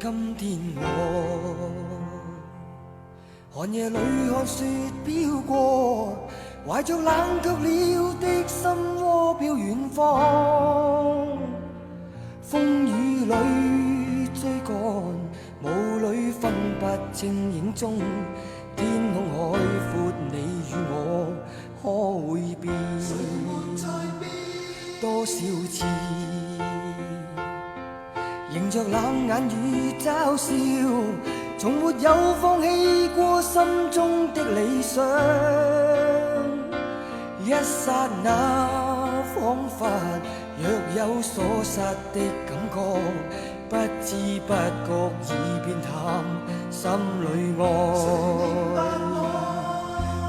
今天我寒夜裏看雪飄過，懷着冷卻了的心窩飄遠方。風雨裏追趕，霧裏分不清影蹤。天空海闊，你與我可會變？多少次迎着冷眼與嘲笑，從沒有放棄過心中的理想。一剎那彷彿若有所失的感覺，不知不覺已變淡心裏愛。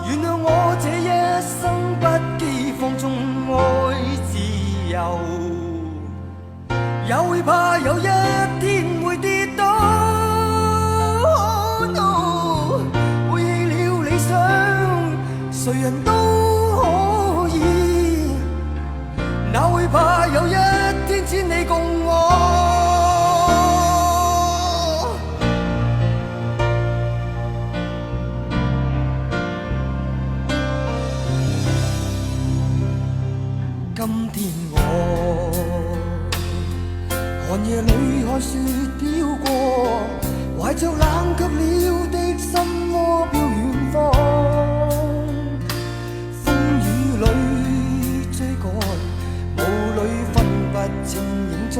原諒我這一生不羈放縱愛自由，也會怕有一天會跌倒。背棄了理想，誰人都可以，哪會怕有一天只你共我。今天我寒夜裏看雪飄過，懷着冷卻了的心窩飄遠方。風雨裏追趕，霧裏分不清影蹤。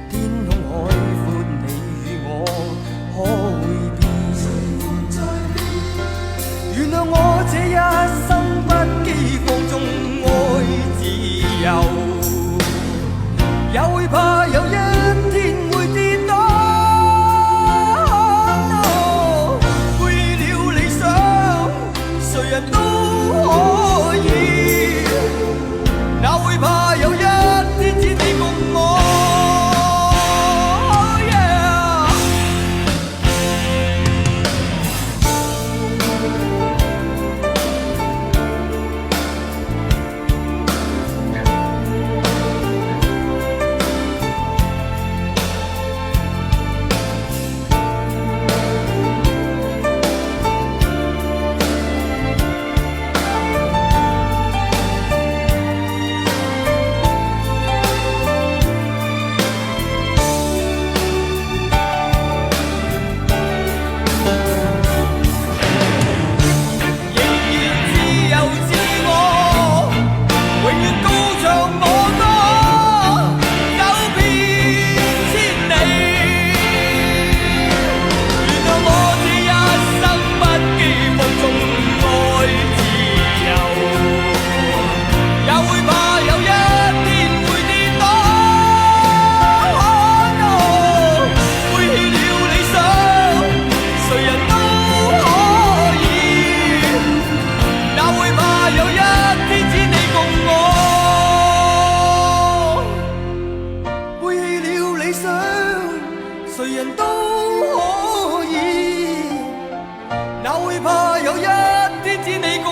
天空海闊，你與我可會變？原諒我這一生不羈放縱愛自由，也會怕有一天會跌倒。背棄了理想，誰人都可以，哪會怕有一天只你共我。誰人都可以，哪會怕有一天只你共